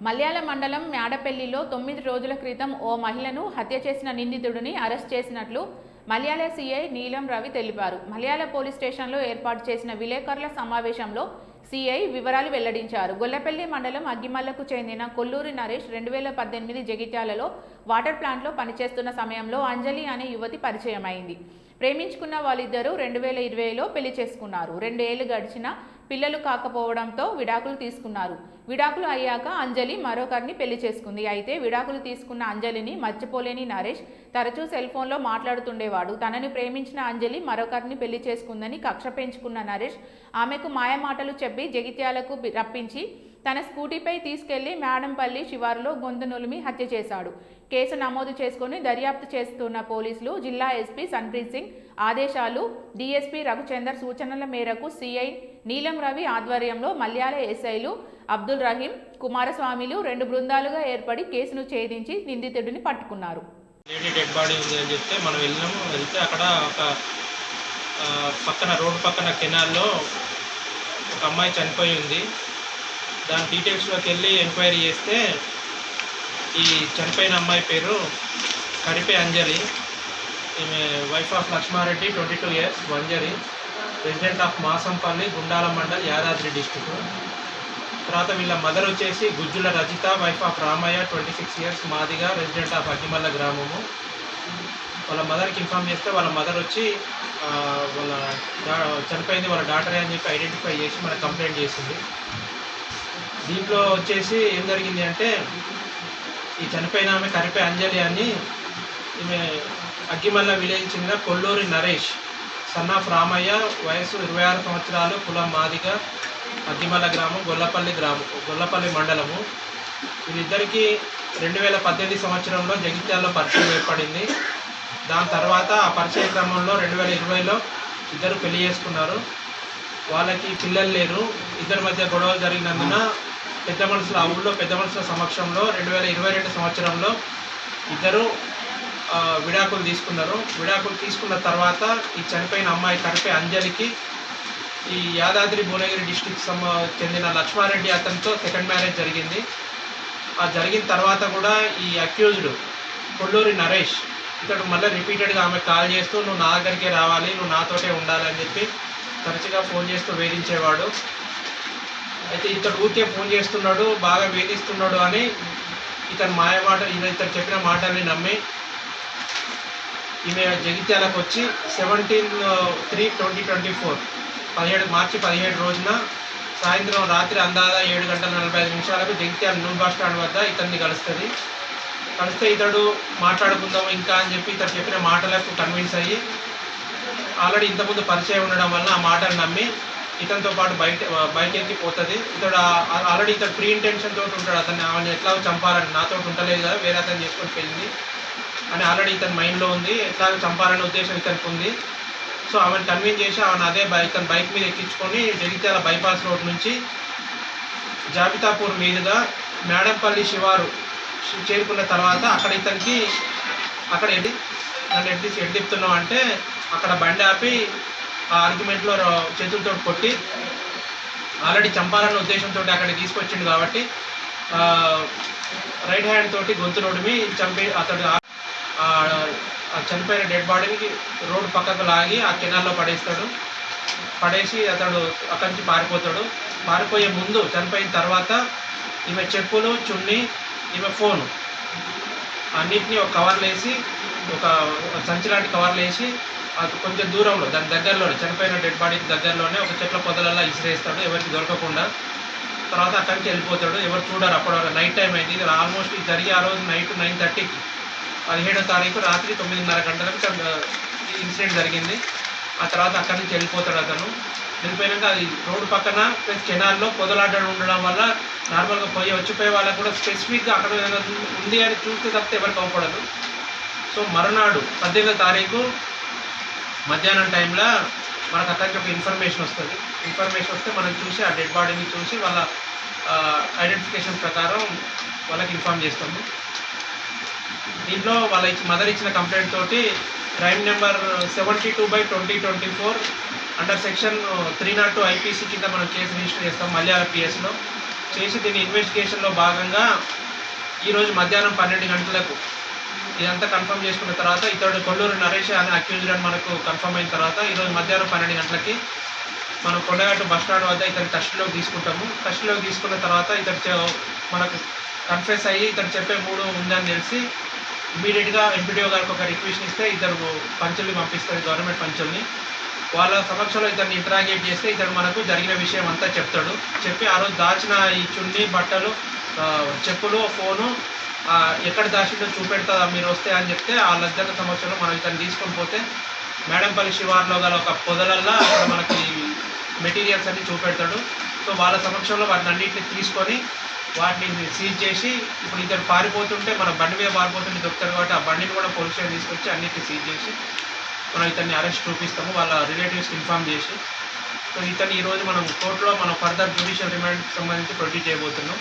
మల్యాల మండలం మ్యాడపల్లిలో 9 రోజుల క్రితం ఓ మహిళను హత్య చేసిన నిందితుడిని అరెస్ట్ చేసినట్లు మల్యాల సీఐ నీలం రవి తెలిపారు. మల్యాల పోలీస్ స్టేషన్లో ఏర్పాటు చేసిన విలేకరుల సమావేశంలో సీఐ వివరాలు వెల్లడించారు. గొల్లపల్లి మండలం అగ్గిమల్లకు చెందిన కొల్లూరి నరేష్ 2018 జగిత్యాలలో వాటర్ ప్లాంట్లో పనిచేస్తున్న సమయంలో అంజలి అనే యువతి పరిచయం అయింది. ప్రేమించుకున్న వాళ్ళిద్దరూ 2020లో పెళ్లి చేసుకున్నారు. 2 ఏళ్లు గడిచినా పిల్లలు కాకపోవడంతో విడాకులు తీసుకున్నారు. విడాకులు అయ్యాక అంజలి మరొకరిని పెళ్లి చేసుకుంది. అయితే విడాకులు తీసుకున్న అంజలిని మర్చిపోలేని నరేష్ తరచూ సెల్ ఫోన్లో మాట్లాడుతుండేవాడు. తనని ప్రేమించిన అంజలి మరొకరిని పెళ్లి చేసుకుందని కక్ష పెంచుకున్న నరేష్ ఆమెకు మాయమాటలు చెప్పి జగిత్యాలకు రప్పించి తన స్కూటీపై తీసుకెళ్లి మేడంపల్లి శివారులో గొంతు నులిమి హత్య చేశాడు. కేసు నమోదు చేసుకుని దర్యాప్తు చేస్తున్న పోలీసులు జిల్లా ఎస్పీ సన్ప్రీత్ సింగ్ ఆదేశాలు, డీఎస్పీ రఘుచందర్ సూచనల మేరకు సిఐ నీలం రవి ఆధ్వర్యంలో మల్యాల ఎస్ఐలు అబ్దుల్ రహీం, కుమారస్వామిలు 2 బృందాలుగా ఏర్పడి కేసును ఛేదించి నిందితుడిని పట్టుకున్నారు. డెడ్ బాడీ ఉంది అని చెప్తే మనం వెళ్తే అక్కడ ఒక పక్కన రోడ్డు పక్కన కెనాల్లో ఒక అమ్మాయి చనిపోయి ఉంది. దాని డీటెయిల్స్లోకి వెళ్ళి ఎంక్వైరీ చేస్తే ఈ చనిపోయిన అమ్మాయి పేరు కరిపే అంజలి. ఈమె wife of Lakshmareddy, 22 years, Vanjari, resident of Masampalli, Gundala mandal, Yadadri district. తర్వాత వీళ్ళ మదర్ వచ్చేసి Gujjula Rajitha, wife of Ramaiah, 26 years, Madiga, resident of Aggimalla గ్రామము. వాళ్ళ మదర్కి ఇన్ఫామ్ చేస్తే వాళ్ళ మదర్ వచ్చి వాళ్ళ చనిపోయింది వాళ్ళ డాటరే అని చెప్పి ఐడెంటిఫై చేసి మనకు కంప్లైంట్ చేసింది. దీంట్లో వచ్చేసి ఏం జరిగింది అంటే ఈ చనిపోయిన ఆమె కరిపే అంజలి అని, ఈమె అగ్గిమల్ల విలేజ్ చెందిన కొల్లూరి నరేష్, సన్ ఆఫ్ రామయ్య, వయసు 26 సంవత్సరాలు, కులం మాదిగా, అగ్గిమల్ల గ్రామం, గొల్లపల్లి మండలము. వీళ్ళిద్దరికీ 2018 సంవత్సరంలో జగిత్యాలలో పరిచయం ఏర్పడింది. దాని తర్వాత ఆ పరిచయ క్రమంలో 2020లో ఇద్దరు పెళ్లి చేసుకున్నారు. వాళ్ళకి పిల్లలు లేరు. ఇద్దరి మధ్య గొడవలు జరిగినందున ఆ ఊళ్ళో పెద్ద మనుషుల సమక్షంలో 2022 సంవత్సరంలో ఇద్దరు విడాకులు తీసుకున్నారు. విడాకులు తీసుకున్న తర్వాత ఈ చనిపోయిన అమ్మాయి కరిపే అంజలికి ఈ యాదాద్రి భువనగిరి డిస్టిక్ చెందిన లక్ష్మారెడ్డి అతనితో సెకండ్ మ్యారేజ్ జరిగింది. ఆ జరిగిన తర్వాత కూడా ఈ అక్యూజ్డ్ కొల్లూరి నరేష్ ఇతడు మళ్ళీ రిపీటెడ్గా ఆమె కాల్ చేస్తూ నువ్వు నా దగ్గరికే రావాలి, నువ్వు నాతోటే ఉండాలని చెప్పి తరచుగా ఫోన్ చేస్తూ వేధించేవాడు. అయితే ఇతడు ఊరికే ఫోన్ చేస్తున్నాడు, బాగా వేధిస్తున్నాడు అని ఇతను చెప్పిన మాటల్ని నమ్మి ఈమె జగిత్యాలకు వచ్చి 17/3/2024 మార్చి 17 రోజున సాయంత్రం రాత్రి అందాదా 7:45 జగిత్యాల న్యూ బస్ స్టాండ్ వద్ద ఇతన్ని కలిస్తే ఇతడు మాట్లాడుకుందాం ఇంకా అని చెప్పి ఇతడు చెప్పిన మాటలకు కన్విన్స్ అయ్యి ఆల్రెడీ ఇంతకుముందు పరిచయం ఉండడం వల్ల ఆ మాటలు నమ్మి ఇతనితో పాటు బైక్ ఎక్కిపోతుంది. ఆల్రెడీ ఇతడు ప్రీ ఇంటెన్షన్ తోటి ఉంటాడు. ఆమెను ఎట్లా చంపాలని, నాతో ఉండలేదు కదా, వేరే అతను చేసుకొని వెళ్ళింది అని ఆల్రెడీ ఇతని మైండ్లో ఉంది. ఎట్లా చంపాలనే ఉద్దేశం ఇతనికి ఉంది. సో ఆమెను కన్విన్స్ చేసి ఆమెను ఇతను బైక్ మీద ఎక్కించుకొని జగిత్యాల బైపాస్ రోడ్ నుంచి జాబితాపూర్ మీదుగా మేడంపల్లి శివారు చేరుకున్న తర్వాత అక్కడ ఇతనికి నన్ను ఎడ్డిస్తున్నావు అంటే అక్కడ బండి ఆపి ఆ ఆర్గ్యుమెంట్లో చేతులతో కొట్టి ఆల్రెడీ చంపాలన్న ఉద్దేశంతో అక్కడికి తీసుకొచ్చిండు కాబట్టి రైట్ హ్యాండ్ తోటి గొంతు నొడిమి చంపి అతడు చనిపోయిన డెడ్ బాడీని రోడ్డు పక్కకు లాగి ఆ కెనాల్లో పడేసి అతడు అక్కడి నుంచి పారిపోతాడు. పారిపోయే ముందు చనిపోయిన తర్వాత ఈమె చెప్పులు, చున్నీ, ఈమె ఫోను అన్నిటినీ ఒక కవర్లు వేసి, ఒక సంచి లాంటి కవర్లు వేసి అది కొంచెం దూరంలో దాని దగ్గరలోనే చనిపోయిన డెడ్ బాడీకి దగ్గరలోనే ఒక చెట్ల పొదలల్లా ఇసిరేస్తాడు ఎవరికి దొరకకుండా. తర్వాత అక్కడి నుంచి వెళ్ళిపోతాడు. ఎవరు చూడరు. అప్పుడు నైట్ టైం అయింది. ఇది ఆల్మోస్ట్ ఇది జరిగి ఆ రోజు నైట్ 9:30కి 17వ తారీఖు రాత్రి 9:30 గంటలకు ఇన్సిడెంట్ జరిగింది. ఆ తర్వాత అక్కడి నుంచి వెళ్ళిపోతాడు. అతను వెళ్ళిపోయాక అది రోడ్డు పక్కన ప్లస్ కెనాల్లో పొదలాడడం ఉండడం వల్ల నార్మల్గా వచ్చిపోయే వాళ్ళకు కూడా స్పెసిఫిక్గా అక్కడ ఉంది అని చూస్తే తప్పితే ఎవరికి అవపడదు. సో మరునాడు 18వ తారీఖు మధ్యాహ్నం టైంలో మనకు అక్కడికి ఒక ఇన్ఫర్మేషన్ వస్తుంది. ఇన్ఫర్మేషన్ వస్తే మనం చూసి ఆ డెడ్ బాడీని చూసి వాళ్ళ ఐడెంటిఫికేషన్ ప్రకారం వాళ్ళకి ఇన్ఫామ్ చేస్తాము. దీంట్లో వాళ్ళ మదర్ ఇచ్చిన కంప్లైంట్ తోటి crime number 72/2024 under section 302 IPC కింద మనం కేసు రిజిస్టర్ చేస్తాం మల్యాల పిఎస్లో. చేసి దీని ఇన్వెస్టిగేషన్లో భాగంగా ఈరోజు మధ్యాహ్నం 12 గంటలకు ఇదంతా కన్ఫర్మ్ చేసుకున్న తర్వాత ఇతడు కొల్లూరు నరేష్ అనే అక్యూజ్డ్ అని మనకు కన్ఫర్మ్ అయిన తర్వాత ఈరోజు మధ్యాహ్నం 12 గంటలకి మనం కొండగట్టు బస్ స్టాండ్ వద్ద ఇతని కస్టడీలోకి తీసుకుంటాము. కస్టడీలోకి తీసుకున్న తర్వాత మనకు కన్ఫెస్ అయ్యి ఇతను చెప్పే 3 ఉందని తెలిసి ఇమీడియట్గా ఎంపీడీఓ గారికి ఒక రిక్వెస్ట్ ఇస్తే ఇద్దరు పంచుల్ని పంపిస్తారు, గవర్నమెంట్ పంచుల్ని. వాళ్ళ సమక్షంలో ఇతన్ని ఇంటరాగేట్ చేస్తే ఇతను మనకు జరిగిన విషయం అంతా చెప్తాడు. చెప్పి ఆ రోజు దాచిన ఈ చున్నీ, బట్టలు, చెప్పులు, ఫోను ఎక్కడ దాచిందో చూపెడతా మీరు వస్తే అని చెప్తే వాళ్ళిద్దరి సమక్షంలో మనం ఇతను తీసుకొని పోతే మేడంపల్లి శివార్లో గల ఒక పొదలల్లో అక్కడ మనకి మెటీరియల్స్ అన్నీ చూపెడతాడు. సో వాళ్ళ సమక్షంలో వాటిని అన్నింటినీ తీసుకొని వాటిని సీజ్ చేసి ఇప్పుడు ఇతను పారిపోతుంటే మన బండి మీద పారిపోతుంటే దొరుకుతాడు కాబట్టి ఆ బండిని కూడా పోలీస్ స్టేషన్ తీసుకొచ్చి అన్నింటినీ సీజ్ చేసి మనం ఇతన్ని అరెస్ట్ చూపిస్తాము వాళ్ళ రిలేటివ్స్కి ఇన్ఫామ్ చేసి. సో ఇతన్ని ఈరోజు మనం కోర్టులో మనం ఫర్దర్ జ్యుడిషియల్ రిమాండ్కి సంబంధించి ప్రొడ్యూస్ చేయబోతున్నాం.